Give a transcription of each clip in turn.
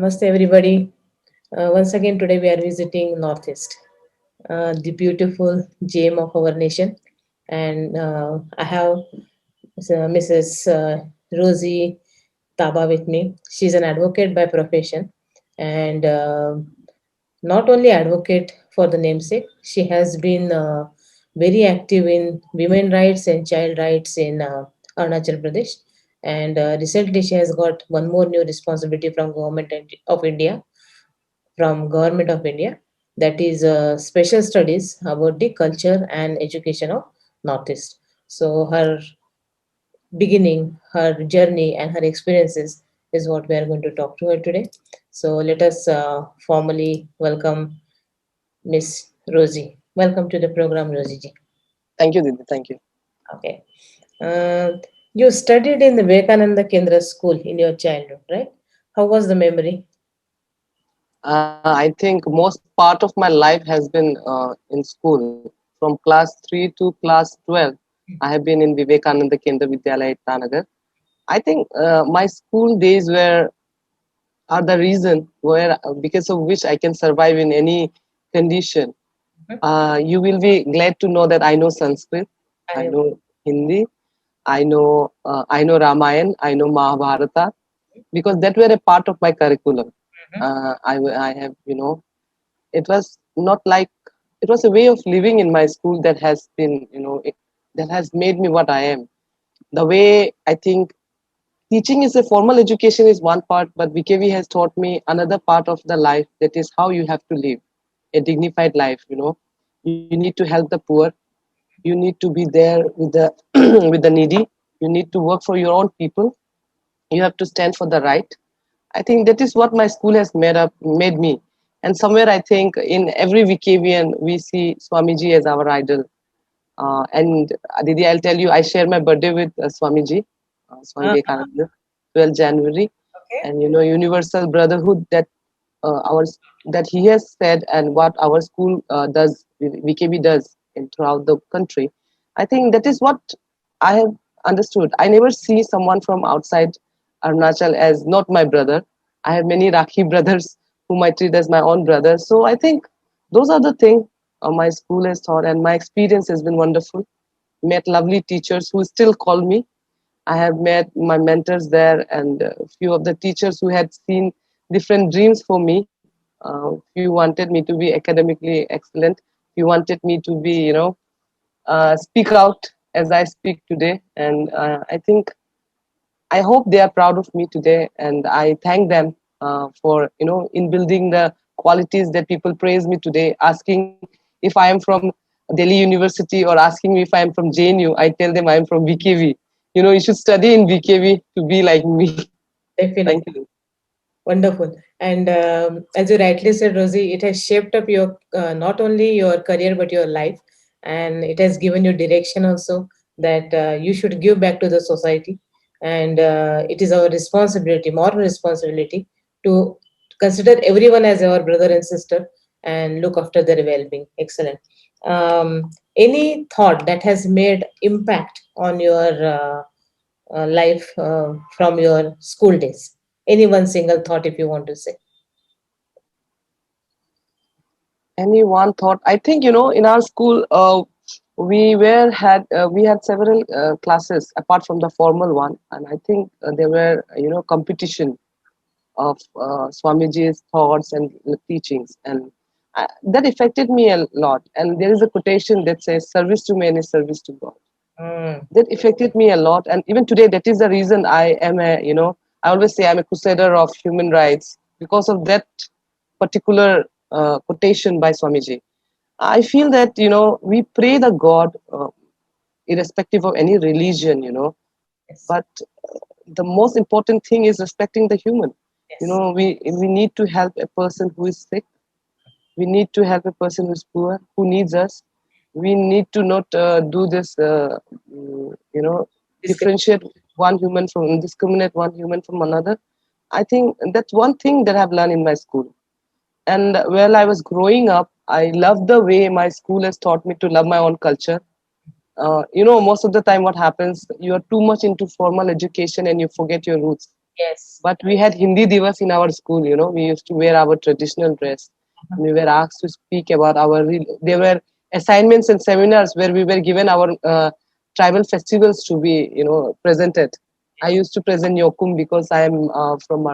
Namaste, everybody. Once again, today we are visiting Northeast, the beautiful gem of our nation. And I have Mrs. Rosie Taba with me. She's an advocate by profession, and not only advocate for the namesake, she has been very active in women rights and child rights in Arunachal Pradesh. And recently, she has got one more new responsibility from of India, that is special studies about the culture and education of Northeast. So her beginning, her journey, and her experiences is what we are going to talk to her today. So let us formally welcome Miss Rosie. Welcome to the program, Rosie ji. Thank you, Didi. Thank you. Okay. Uh, you studied in the Vivekananda Kendra school in your childhood, right? How was the memory? I think most part of my life has been in school. From class 3 to class 12, I have been in Vivekananda Kendra Vidyalaya Tanagar. I think my school days are the reason where because of which I can survive in any condition. You will be glad to know that I know Sanskrit, I I, know Hindi, I know Ramayan, I know Mahabharata, because that were a part of my curriculum. I have, it was not like, it was a way of living in my school that has been, that has made me what I am. The way I think teaching is a formal education is one part, but VKV has taught me another part of the life, that is how you have to live a dignified life. You need to help the poor, you need to be there with the with the needy, you need to work for your own people, you have to stand for the right. I think that is what my school has made me. And somewhere I think in every VKVN we see Swamiji as our idol. And Didi, I'll tell you, I share my birthday with Swamiji, Swami uh, Vivekananda, 12 January, okay. and universal brotherhood that our that he has said, and what our school does, VKB does, throughout the country. I think that is what I have understood. I never see someone from outside Arunachal as not my brother. I have many Rakhi brothers whom I treat as my own brothers. So I think those are the things my school has taught, and my experience has been wonderful. Met lovely teachers who still call me. I have met my mentors there, and a few of the teachers who had seen different dreams for me. Few wanted me to be academically excellent. Few wanted me to be, speak out as I speak today. And I think I hope they are proud of me today, and I thank them for in building the qualities that people praise me today. Asking if I am from Delhi University or asking me if I am from JNU, I tell them I am from VKV. You should study in VKV to be like me. Thank Definitely. you. Wonderful. And as you rightly said, Rosie, it has shaped up your not only your career but your life, and it has given you direction also that you should give back to the society, and it is our responsibility, moral responsibility, to consider everyone as our brother and sister and look after their well-being. Excellent. Any thought that has made impact on your life from your school days? Any one single thought, if you want to say. Any one thought? I think in our school we had several classes apart from the formal one, and I think there were competition of Swamiji's thoughts and teachings, and that affected me a lot. And there is a quotation that says, "Service to man is service to God." Mm, That affected me a lot, and even today, that is the reason I am I always say I'm a crusader of human rights because of that particular quotation by Swamiji. I feel that we pray the God irrespective of any religion, yes, but the most important thing is respecting the human. yes, We need to help a person who is sick. We need to help a person who is poor, who needs us. We need to not do this, discuss. differentiate one human from discriminate one human from another. I think that's one thing that I've learned in my school. And while I was growing up, I loved the way my school has taught me to love my own culture. Most of the time, what happens, you are too much into formal education and you forget your roots. Yes. But we had Hindi Divas in our school, you know. We used to wear our traditional dress. We were asked to speak about our. There were assignments and seminars where we were given our tribal festivals to be, you know, presented. I used to present Yokum because I am from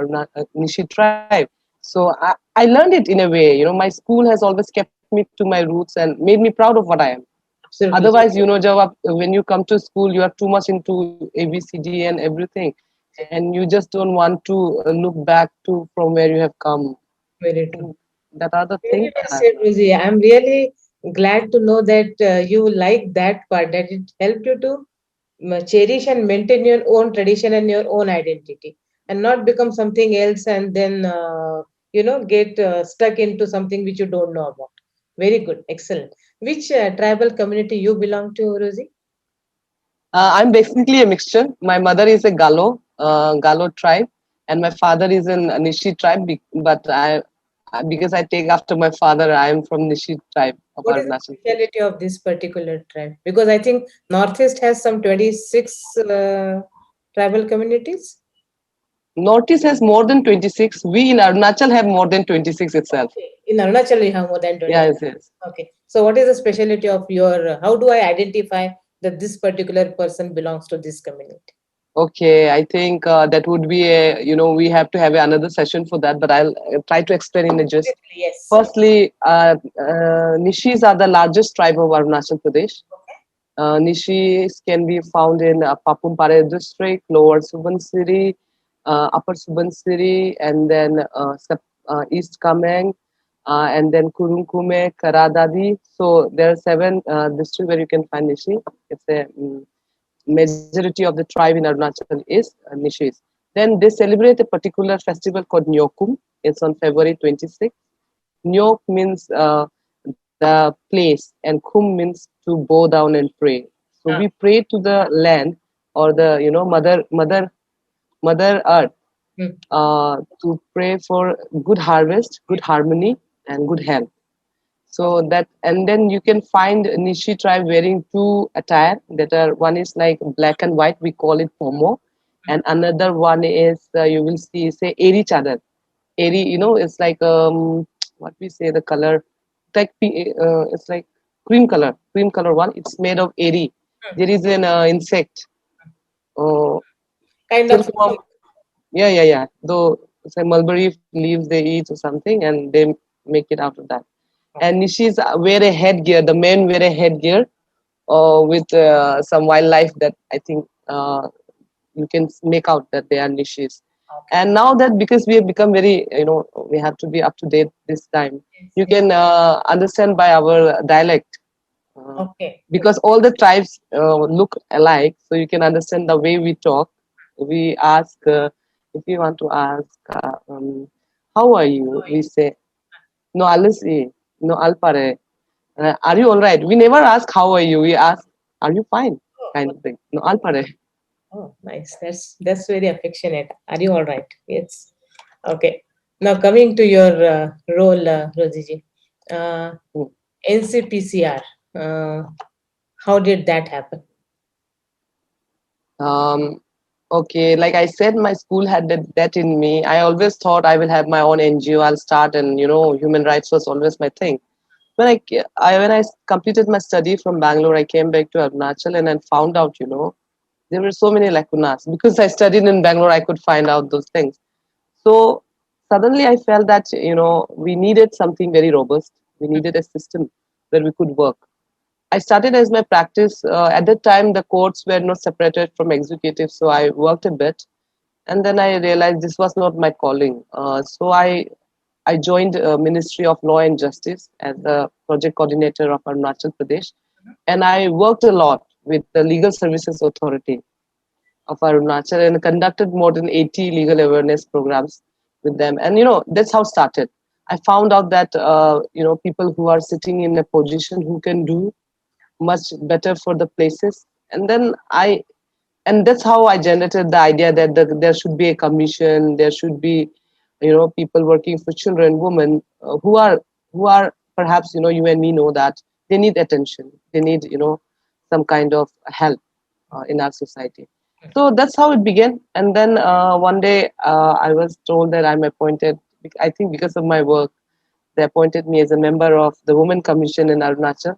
Nishi tribe. So I learned it in a way. You know, my school has always kept me to my roots and made me proud of what I am. Absolutely. Otherwise, you know, when you come to school, you are too much into ABCD and everything, and you just don't want to look back to from where you have come. Very true. So that are the Very things well that said, Rosie. I'm really glad to know that you like that part, that it helped you to cherish and maintain your own tradition and your own identity, and not become something else and then, get stuck into something which you don't know about. Very good. Excellent. Which tribal community you belong to, Rosie? I'm basically a mixture. My mother is a Galo tribe, and my father is an Nishi tribe. But because I take after my father, I am from Nishi tribe of What is the Arunachal Pradesh. speciality of this particular tribe? Because I think Northeast has some 26 tribal communities. Northeast has more than 26. We in Arunachal have more than 26 itself. Okay. In Arunachal, you have more than 20. Yes, yes. Okay. So, what is the specialty of your? How do I identify that this particular person belongs to this community? Okay, I think that would be a, you know, we have to have another session for that, but I'll try to explain in a gist. Definitely, yes. Firstly, Nishis are the largest tribe of Arunachal Pradesh. Nishis can be found in Papum Pare district, Lower Subansiri, Upper Subansiri, and then East Kameng, and then Kurunkume, Karadadi. So there are seven districts where you can find Nishi. It's a majority of the tribe in Arunachal is Nishis. Then they celebrate a particular festival called Nyokum. It's on February 26th. Nyok means the place, and Kum means to bow down and pray. So Ah, we pray to the land or the, you know, mother earth, hmm. to pray for good harvest, good harmony, and good health. So that, and then you can find Nishi tribe wearing two attire that are, one is like black and white, we call it pomo, and another one is you will see say eri chadar. Eri, you know, it's like what we say the color, it's like cream color one. It's made of eri. There is an insect, uh, Kind of. silkworm. Yeah. Though say mulberry leaves they eat or something, and they make it out of that. And Nishis wear a headgear. The men wear a headgear with some wildlife that I think you can make out that they are Nishis. Okay. And now that because we have become very, you know, we have to be up to date this time, Yes, you yes. can understand by our dialect. Uh, Okay. because all the tribes look alike, so you can understand the way we talk. We ask, if you want to ask, how are you? We say, no, alisi, no, alpare. Are you all right? We never ask, how are you? We ask, are you fine? Kind of thing. No, alpare. Oh, nice. That's very affectionate. Are you all right? Yes. Okay. Now coming to your role, Rosiji, uh, NCPCR. Uh, how did that happen? Um, okay, like I said, my school had that in me. I always thought I will have my own NGO. I'll start, and you know, human rights was always my thing. When I completed my study from Bangalore, I came back to Arunachal and I found out, you know, there were so many lacunas because I studied in Bangalore. I could find out those things. So suddenly, I felt that you know we needed something very robust. We needed a system where we could work. I started as my practice. At that time, the courts were not separated from executive, so I worked a bit, and then I realized this was not my calling. So I joined Ministry of Law and Justice as the project coordinator of Arunachal Pradesh, and I worked a lot with the Legal Services Authority of Arunachal and conducted more than 80 legal awareness programs with them. And you know that's how it started. I found out that you know people who are sitting in a position who can do much better for the places, and then and that's how I generated the idea that there should be a commission. There should be, you know, people working for children, women who are perhaps, you know, you and me know that they need attention. They need, you know, some kind of help in our society. So that's how it began. And then one day I was told that I'm appointed, I think because of my work, they appointed me as a member of the Women Commission in Arunachal.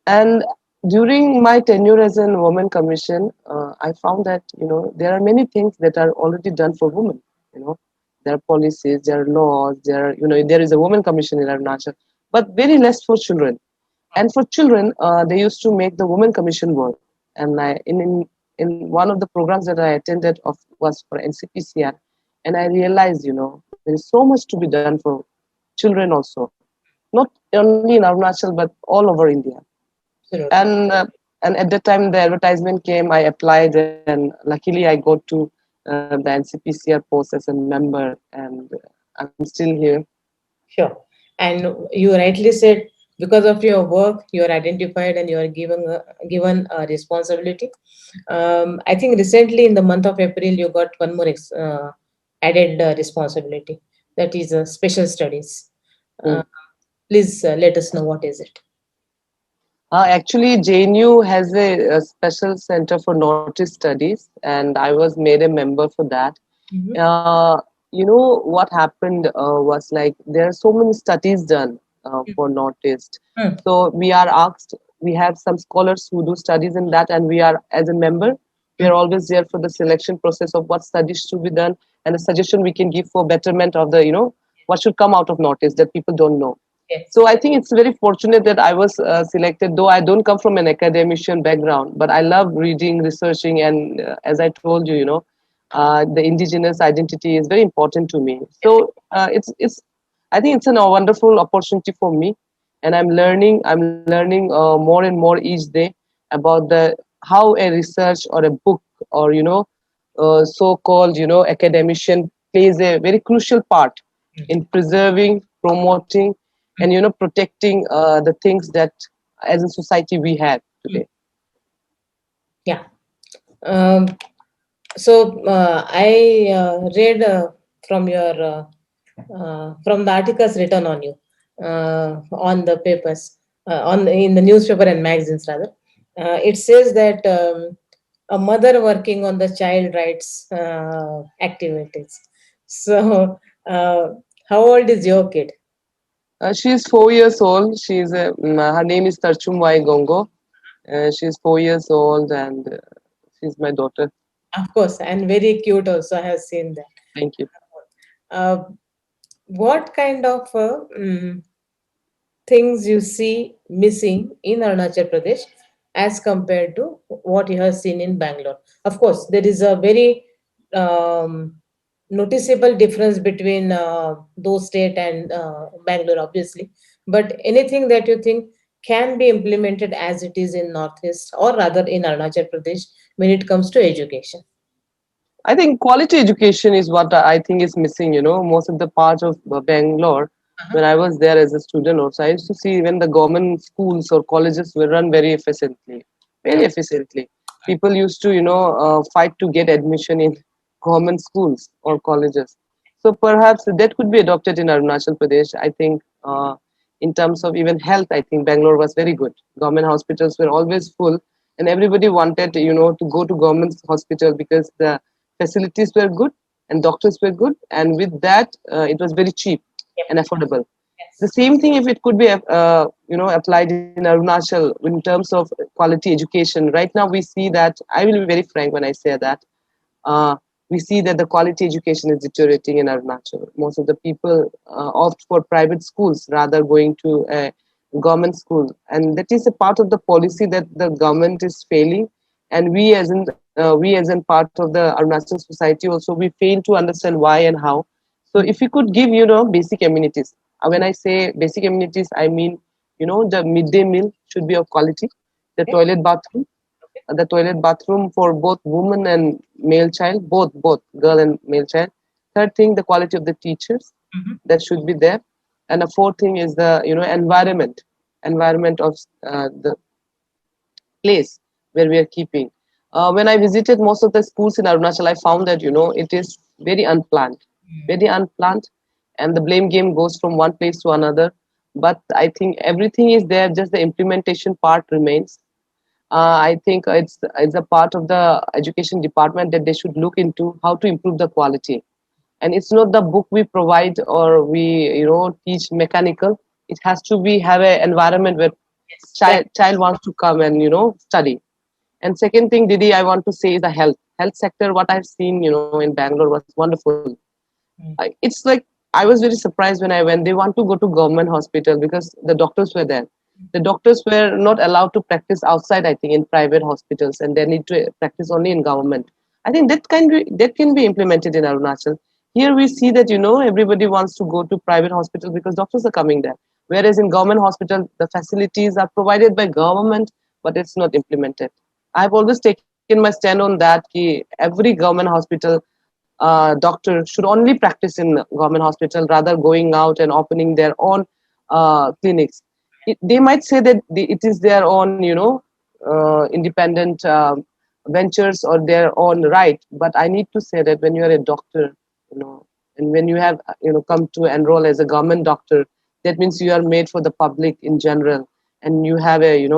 And during my tenure as a Women Commission, I found that, there are many things that are already done for women. You know, there are policies, there are laws, there is a Women Commission in Arunachal, but very less for children. And for children, they used to make the Women Commission work. And in one of the programs that I attended of was for NCPCR, and I realized, there is so much to be done for children also, not only in Arunachal but all over India. Absolutely. And at that time, the advertisement came. I applied, and luckily, I got to the NCPCR post as a member, and I'm still here. Sure. And you rightly said, because of your work, you are identified and you are given a responsibility. I think recently in the month of April, you got one more added responsibility. That is special studies. Uh, Mm. please let us know what is it. Actually, JNU has a special center for Northeast studies, and I was made a member for that. Mhm. Uh, what happened was like there are so many studies done for Northeast. Mm. So we are asked, we have some scholars who do studies in that, and we are, as a member, we are always there for the selection process of what studies should be done and the suggestion we can give for betterment of the, what should come out of Northeast that people don't know. Yes. So I think it's very fortunate that I was selected, though I don't come from an academician background, but I love reading, researching, and as I told you, the indigenous identity is very important to me. So it's I think it's a wonderful opportunity for me, and I'm learning more and more each day about the how a research or a book or so-called academician plays a very crucial part in preserving, promoting, and protecting the things that as a society we have Mm. today. Yeah. Um, so I read from your from the articles written on you on the papers in the newspaper and magazines rather. It says that a mother working on the child rights activities. So, how old is your kid? She's 4 years old. Her name is Tarchumwai Gongo. She's 4 years old, and she's my daughter. Of course, and very cute also. I have seen that. Thank you. Uh, what kind of things you see missing in Arunachal Pradesh as compared to what you have seen in Bangalore? Of course, there is a very noticeable difference between those state and Bangalore, obviously. But anything that you think can be implemented as it is in Northeast or rather in Arunachal Pradesh when it comes to education? I think quality education is what I think is missing. Most of the parts of Bangalore, Uh-huh. when I was there as a student, also I used to see when the government schools or colleges were run very efficiently, very efficiently. People used to, fight to get admission in government schools or colleges. So perhaps that could be adopted in Arunachal Pradesh. I think in terms of even health, I think Bangalore was very good. Government hospitals were always full, and everybody wanted, to go to government hospital because the facilities were good and doctors were good, and with that, it was very cheap Yep. and affordable. The Yes. same thing if it could be, applied in Arunachal in terms of quality education. Right now, we see that. I will be very frank when I say that uh, we see that the quality education is deteriorating in Arunachal. Most of the people opt for private schools rather going to a government school, and that is a part of the policy that the government is failing. And we as in part of the Arunachal society also we fail to understand why and how. So if you could give basic amenities. When I say basic amenities, I mean the midday meal should be of quality, the Okay. toilet bathroom for both woman and male child, both girl and male child. Third thing, the quality of the teachers Mhm. that should be there, and the fourth thing is the environment of the place where we are keeping. When I visited most of the schools in Arunachal, I found that it is very unplanned, and the blame game goes from one place to another. But I think everything is there; just the implementation part remains. I think it's a part of the education department that they should look into how to improve the quality. And it's not the book we provide or we teach mechanical. It has to be have an environment where Yes, child wants to come and study. And second thing, Didi, I want to say is the health sector. What I've seen in Bangalore was wonderful. It's like I was very surprised when they want to go to government hospital because the doctors were there. The doctors were not allowed to practice outside, I think, in private hospitals, and they need to practice only in government. I think that can be implemented in Arunachal. Here we see that everybody wants to go to private hospital because doctors are coming there. Whereas in government hospital, the facilities are provided by government, but it's not implemented. I've always taken my stand on that. Every government hospital doctor should only practice in government hospital rather going out and opening their own clinics. They might say that it is their own, independent ventures or their own right. But I need to say that when you are a doctor, and when you have, come to enroll as a government doctor, that means you are made for the public in general, and you have a,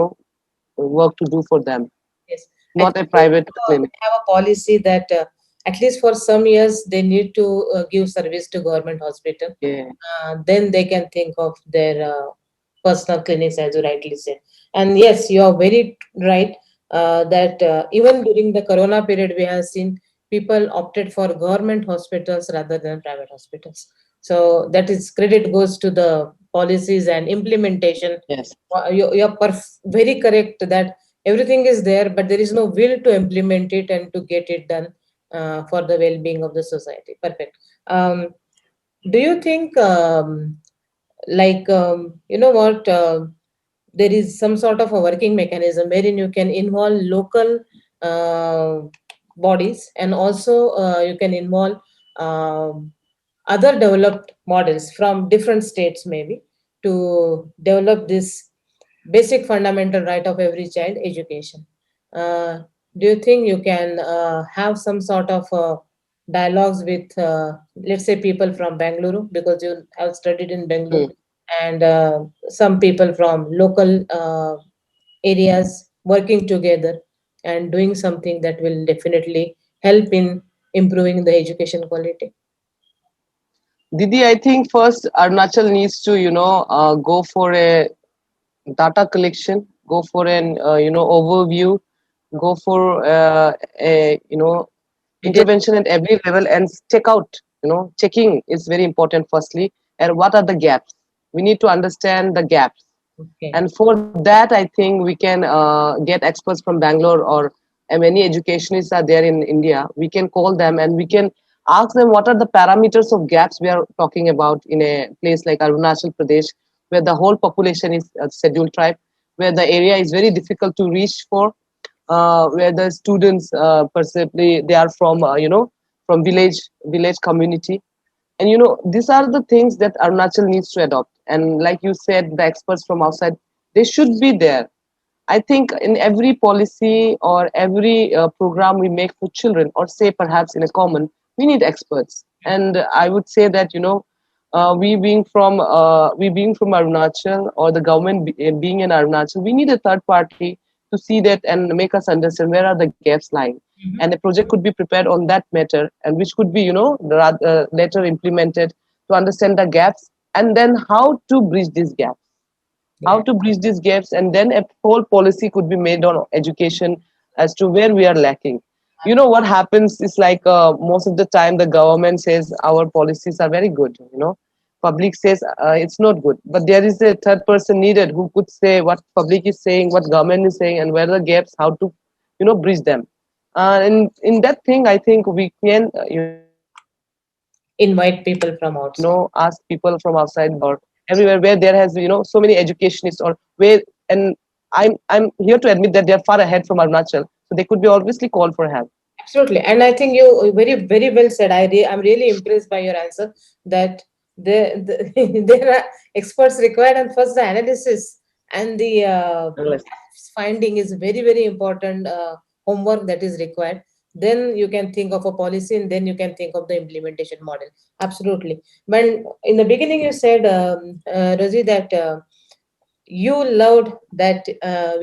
work to do for them, yes. I not think a private we clinic. have a policy that at least for some years they need to give service to government hospital. Yeah. Then they can think of their personal clinics, as you rightly said. And yes, you are very right that even during the Corona period, we have seen people opted for government hospitals rather than private hospitals. So that is credit goes to the policies and implementation. Yes. You're very correct that everything is there, but there is no will to implement it and to get it done for the well-being of the society. Perfect. Do you think you know what there is some sort of a working mechanism wherein you can involve local uh, bodies, and also you can involve um other developed models from different states maybe, to develop this basic fundamental right of every child, education? uh, do you think you can have some sort of dialogues with, let's say, people from Bengaluru, because you have studied in Bangalore, Hmm. and some people from local areas working together and doing something that will definitely help in improving the education quality? Didi, I think first Arunachal needs to, go for a data collection, go for an, overview, go for a, intervention at every level and check out, checking is very important firstly. And what are the gaps? We need to understand the gaps. Okay. And for that, I think we can get experts from Bangalore, or many educationists are there in India. We can call them and we can ask them what are the parameters of gaps we are talking about in a place like Arunachal Pradesh, where the whole population is a scheduled tribe, where the area is very difficult to reach for, where the students percipably they are from, from village community. And these are the things that Arunachal needs to adopt. And like you said, the experts from outside, they should be there. I think in every policy or every program we make for children, or say perhaps in a common, we need experts. And I would say that we being from Arunachal, or the government being in Arunachal, we need a third party to see that and make us understand where are the gaps lying. And a project could be prepared on that matter, and which could be later implemented to understand the gaps, and then how to bridge these gaps, how Yeah. to bridge these gaps, and then a whole policy could be made on education as to where we are lacking. What happens is like most of the time the government says our policies are very good, public says it's not good, but there is a third person needed who could say what public is saying, what government is saying, and where are the gaps, how to bridge them. And in that thing I think we can ask people from Invite outside people from Bangalore, outside. or everywhere where there has so many educationists, or where, and I'm here to admit that they are far ahead from Arunachal, so they could be obviously called for help. Absolutely, and I think you very well said. I'm really impressed by your answer that there are experts required, and first the analysis and the Unless, finding is very important homework that is required. Then you can think of a policy, and then you can think of the implementation model. Absolutely. When in the beginning you said, Rosie, that you loved that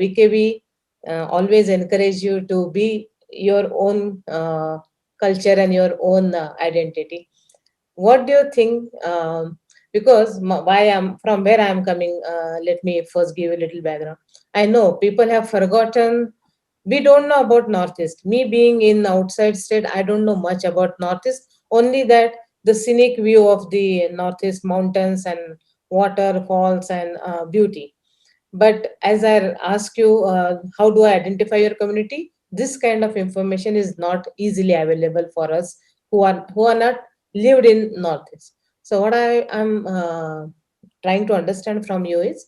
VKB always encourage you to be your own culture and your own identity. What do you think? Because why I'm from where I'm coming, let me first give a little background. I know people have forgotten. We don't know about Northeast. Me being in outside state, I don't know much about Northeast. Only that the scenic view of the Northeast mountains and waterfalls and beauty. But as I ask you, how do I identify your community? This kind of information is not easily available for us who are not lived in Northeast. So what I am trying to understand from you is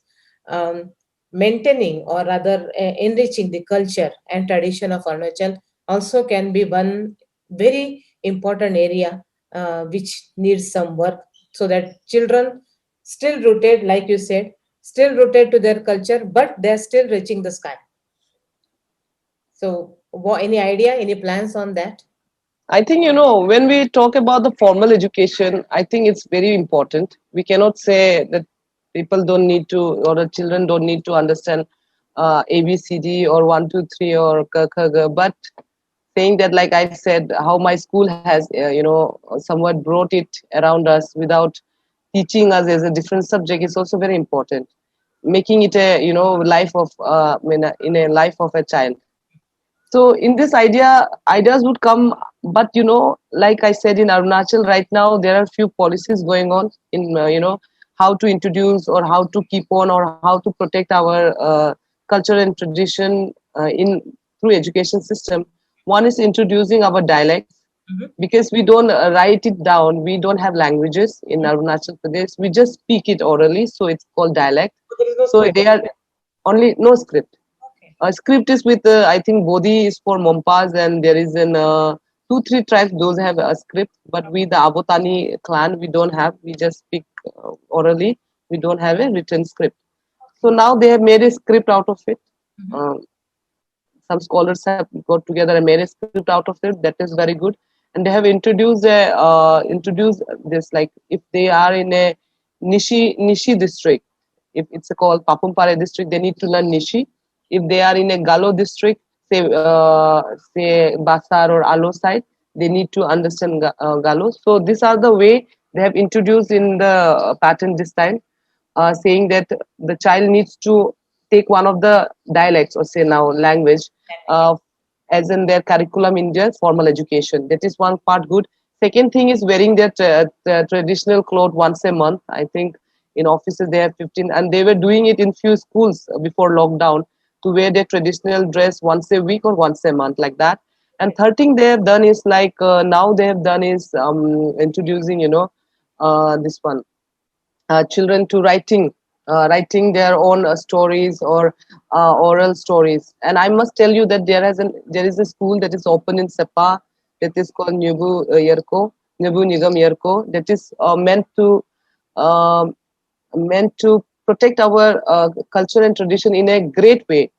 maintaining or rather enriching the culture and tradition of Arunachal also can be one very important area which needs some work so that children still rooted, like you said, still rooted to their culture, but they're still reaching the sky. So, any idea, any plans on that? I think, when we talk about the formal education, I think it's very important. We cannot say that people don't need to, or the children don't need to understand ABCD or 1, 2, 3 or K, K, G, but saying that, like I said, how my school has, somewhat brought it around us without teaching us as a different subject is also very important. Making it a, life of, in a life of a child. So in this ideas would come, but like I said, in Arunachal right now, there are few policies going on in, how to introduce or how to keep on or how to protect our culture and tradition in through education system. One is introducing our dialects, Mhm. because we don't write it down. We don't have languages in Arunachal Pradesh. We just speak it orally, so it's called dialect. So there is no So script. they are only no script. Okay. Script is with I think Bodhi is for Mompas, and there is an 2, 3 tribes. Those have a script, but we the Abotani clan we don't have. We just speak orally. We don't have a written script. So now they have made a script out of it. Mhm. Uh, some scholars have got together and made a script out of it. That is very good, and they have introduced this, like if they are in a Nishi district, if it's called Papumpare district, they need to learn Nishi. If they are in a Galo district, say Basar or Alo side, they need to understand Galo. So these are the way they have introduced in the pattern this time, saying that the child needs to take one of the dialects or say now language uh, as in their curriculum in their formal education. That is one part good. Second thing is wearing their traditional clothes once a month. I think in offices they have 15, and they were doing it in few schools before lockdown, to wear their traditional dress once a week or once a month, like that. And third thing they have done is like now they have done is introducing, this one, children to writing their own stories or oral stories. And I must tell you that there is a school that is open in Sepa, that is called Nyebu Nigam Yerko, that is um, meant to protect our culture and tradition in a great way.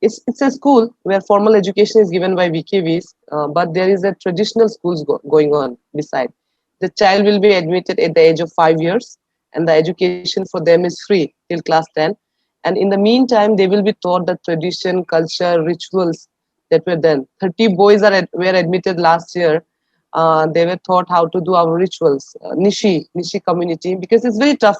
It's a school where formal education is given by VKVs, but there is a traditional schools going on beside. The child will be admitted at the age of 5 years, and the education for them is free till class 10. And in the meantime, they will be taught the tradition, culture, rituals that were done. 30 boys were admitted last year. They were taught how to do our rituals, Nishi community, because it's very tough,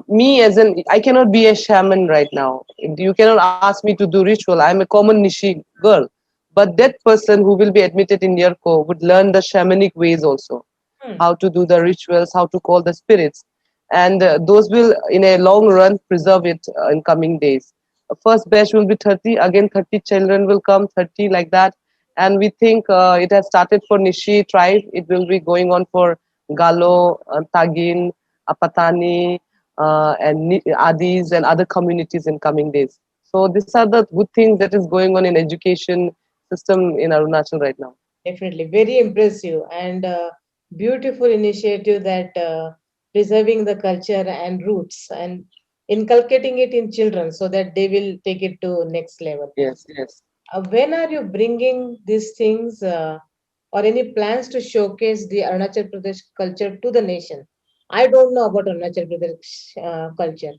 me as an I cannot be a shaman right now. You cannot ask me to do ritual. I'm a common Nishi girl. But that person who will be admitted in Yerko would learn the shamanic ways also, Hmm. how to do the rituals, how to call the spirits. And those will, in a long run, preserve it in coming days. First batch will be 30, again 30 children will come, 30 like that. And we think it has started for Nishi tribe. It will be going on for Galo, Tagin, Apatani, and Adis and other communities in coming days. So these are the good things that is going on in education system in Arunachal right now. Definitely, very impressive and beautiful initiative that preserving the culture and roots and inculcating it in children so that they will take it to next level. Yes, yes. When are you bringing these things or any plans to showcase the Arunachal Pradesh culture to the nation? I don't know about Arunachal Pradesh culture.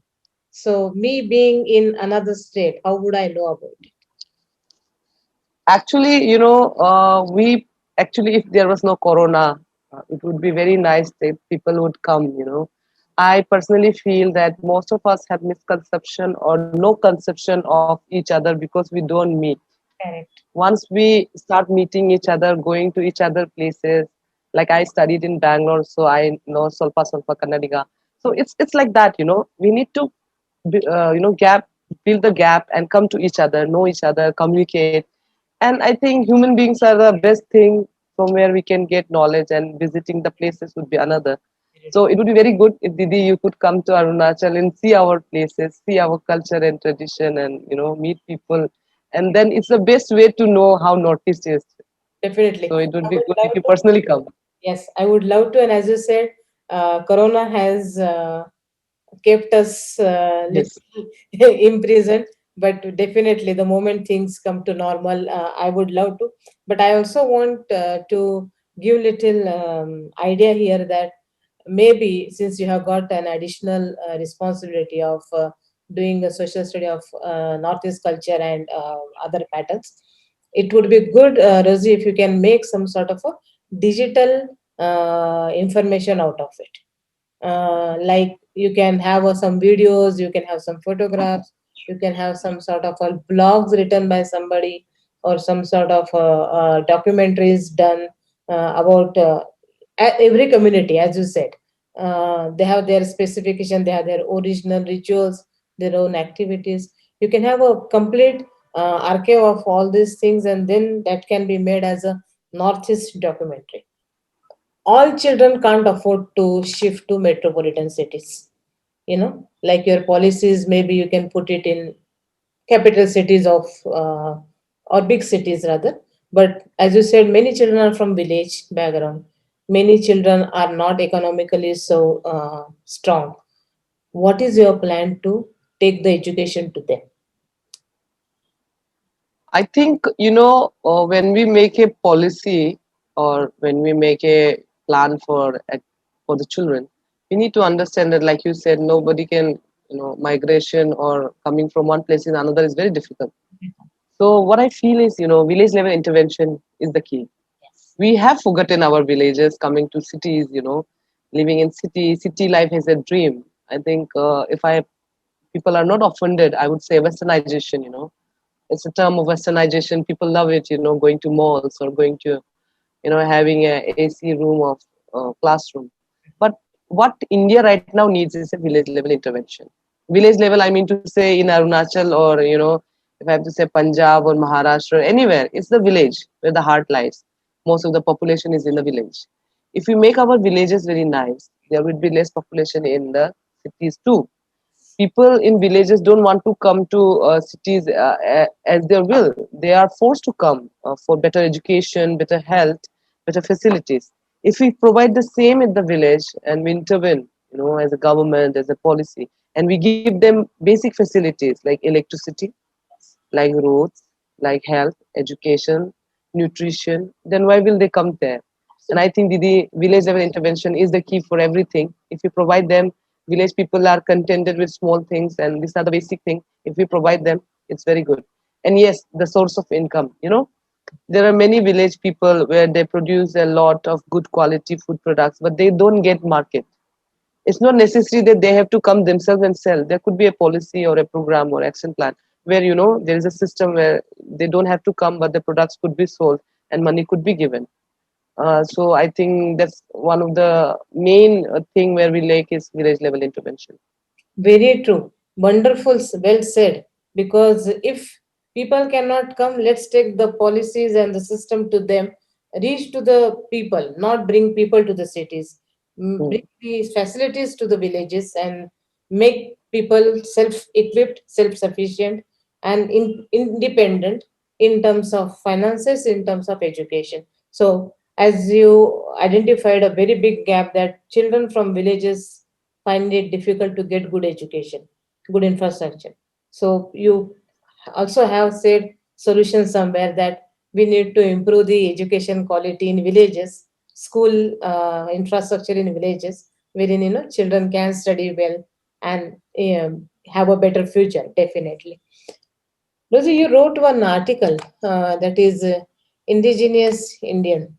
So me being in another state, how would I know about it? Actually, we actually, if there was no corona, it would be very nice if people would come. I personally feel that most of us have misconception or no conception of each other because we don't meet. Correct. Once we start meeting each other, going to each other places, like I studied in Bangalore, so I know Solpa Kannadiga. So it's like that. We need to build the gap and come to each other, know each other, communicate. And I think human beings are the best thing from where we can get knowledge, and visiting the places would be another. So it would be very good if Didi you could come to Arunachal and see our places, see our culture and tradition, and meet people. And then it's the best way to know how Northeast is. So Definitely. it would I be would good if love you to. personally come. Yes, I would love to. And as you said, Corona has kept us Yes. little imprisoned. But definitely, the moment things come to normal, I would love to. But I also want to give little idea here that maybe since you have got an additional responsibility of doing a social study of Northeast culture and other patterns, it would be good, Rosie, if you can make some sort of a digital information out of it. Like you can have some videos, you can have some photographs, you can have some sort of blogs written by somebody, or some sort of documentaries done about every community, as you said. They have their specification, they have their original rituals, their own activities. You can have a complete archive of all these things, and then that can be made as a Northeast documentary. All children can't afford to shift to metropolitan cities. Like your policies, maybe you can put it in capital cities of or big cities rather. But as you said, many children are from village background. Many children are not economically so strong. What is your plan to take the education to them? I think, when we make a policy or when we make a plan for the children, we need to understand that, like you said, nobody can, migration or coming from one place in another is very difficult. So what I feel is, village level intervention is the key. We have forgotten our villages, coming to cities, living in city life is a dream. I think, if I people are not offended, I would say westernization. It's a term of westernization. People love it, going to malls or going to, having a AC room of classroom. But what India right now needs is a village level intervention. Village level, I mean to say, in Arunachal, or if I have to say Punjab or Maharashtra, anywhere, it's the village where the heart lies. Most of the population is in the village. If we make our villages very nice, there would be less population in the cities too. People in villages don't want to come to cities as their will. They are forced to come for better education, better health, better facilities. If we provide the same in the village and we intervene, as a government, as a policy, and we give them basic facilities like electricity, like roads, like health, education, nutrition, then why will they come there? And I think the village level intervention is the key for everything. If you provide them, village people are contented with small things, and these are the basic things. If we provide them, it's very good. And yes, the source of income. There are many village people where they produce a lot of good quality food products, but they don't get market. It's not necessary that they have to come themselves and sell. There could be a policy or a program or action plan where there is a system where they don't have to come, but the products could be sold and money could be given. So I think that's one of the main thing where we lack is village level intervention. Very true. Wonderful, well said. Because if people cannot come, let's take the policies and the system to them, reach to the people, not bring people to the cities. Mm. Bring these facilities to the villages and make people self equipped, self sufficient, and independent in terms of finances, in terms of education. So, as you identified a very big gap that children from villages find it difficult to get good education, good infrastructure. So you also have said solution somewhere that we need to improve the education quality in villages, school infrastructure in villages, wherein children can study well and have a better future, definitely. Rosie, you wrote one article that is Indigenous Indian,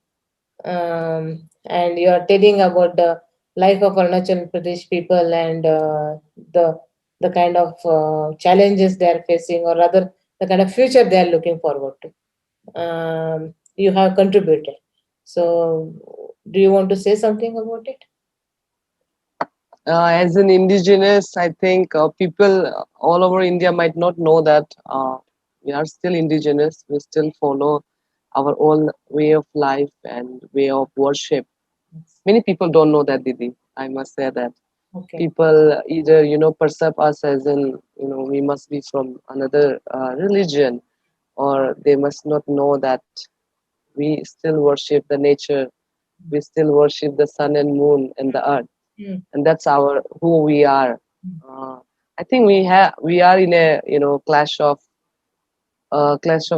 and you are telling about the life of Arunachal Pradesh people and the the kind of challenges they are facing, or rather, the kind of future they are looking forward to. You have contributed. So, do you want to say something about it? As an indigenous, I think people all over India might not know that we are still indigenous. We still follow our own way of life and way of worship. Many people don't know that, Didi. I must say that Okay. people either perceive us as in we must be from another religion, or they must not know that we still worship the nature. We still worship the sun and moon and the earth, Mm, and that's our who we are. mm, uh, I think we are in a clash of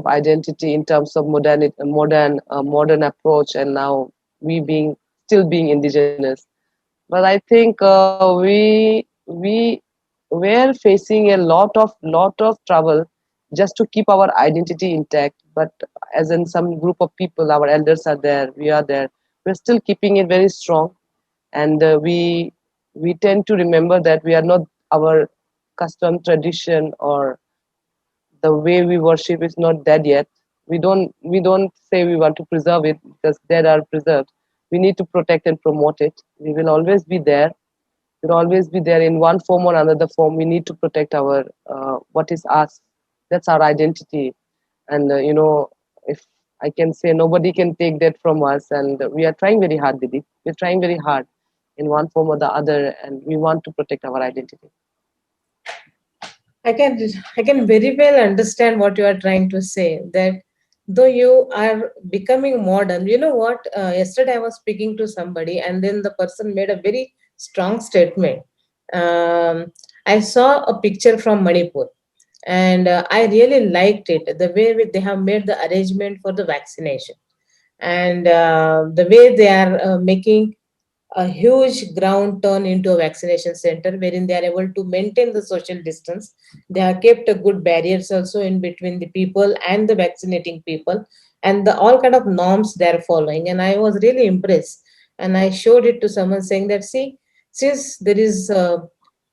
identity in terms of modern approach, and now we being still being indigenous. But I think we were facing a lot of trouble just to keep our identity intact. But as in some group of people, our elders are there, we are there, we're still keeping it very strong. And we tend to remember that we are not our custom tradition, or the way we worship is not dead yet. We don't say we want to preserve it because dead are preserved. We need to protect and promote it. We will always be there. We'll always be there in one form or another form. We need to protect our what is us. That's our identity. And if I can say, nobody can take that from us. And we are trying very hard, Didi. We're trying very hard in one form or the other, and we want to protect our identity. I can I can very well understand what you are trying to say. That though you are becoming modern, you know what? Yesterday I was speaking to somebody, and then the person made a very strong statement. Um, I saw a picture from Manipur, and I really liked it. The way they have made the arrangement for the vaccination, and the way they are making a huge ground turn into a vaccination center wherein they are able to maintain the social distance. They have kept a good barriers also in between the people and the vaccinating people, and the all kind of norms they are following. And I was really impressed, and I showed it to someone saying that, see, since there is a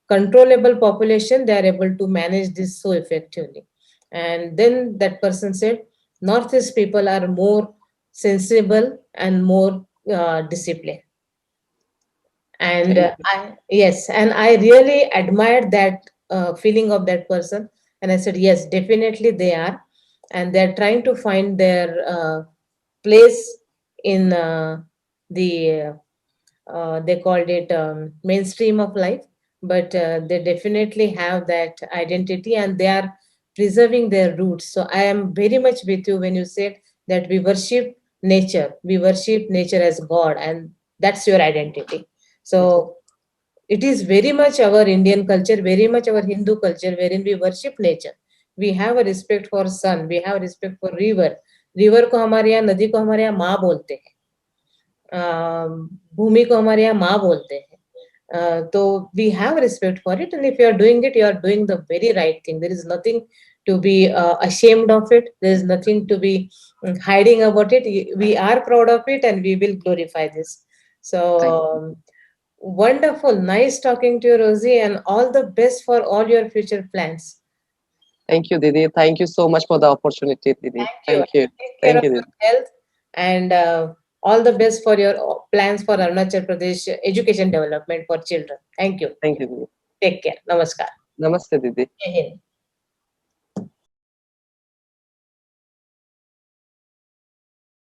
controllable population, they are able to manage this so effectively. And then that person said, Northeast people are more sensible and more disciplined. And Thank you. I, yes, and I really admired that feeling of that person. And I said, yes, definitely they are, and they're trying to find their place in the they called it mainstream of life, but they definitely have that identity, and they are preserving their roots. So I am very much with you when you said that we worship nature as God, and that's your identity. Yes. So it is very much our Indian culture, very much our Hindu culture, wherein we worship nature. We have a respect for sun, we have respect for river. River को हमारे यहाँ, नदी को हमारे यहाँ माँ बोलते हैं, भूमि को हमारे यहाँ माँ बोलते हैं. तो we have respect for it, and if you are doing it, you are doing the very right thing. There is nothing to be ashamed of it. There is nothing to be hiding about it. We are proud of it, and we will glorify this. So Thank you. wonderful, nice talking to you, Rosie, and all the best for all your future plans. Thank you, Didi. Thank you so much for the opportunity, Didi. Thank you. Thank you. Take care Thank of you, your Didi. health, and all the best for your plans for Arunachal Pradesh education development for children. Thank you. Thank you, Didi. Take care. Namaskar. Namaste, Didi. Jai Hind.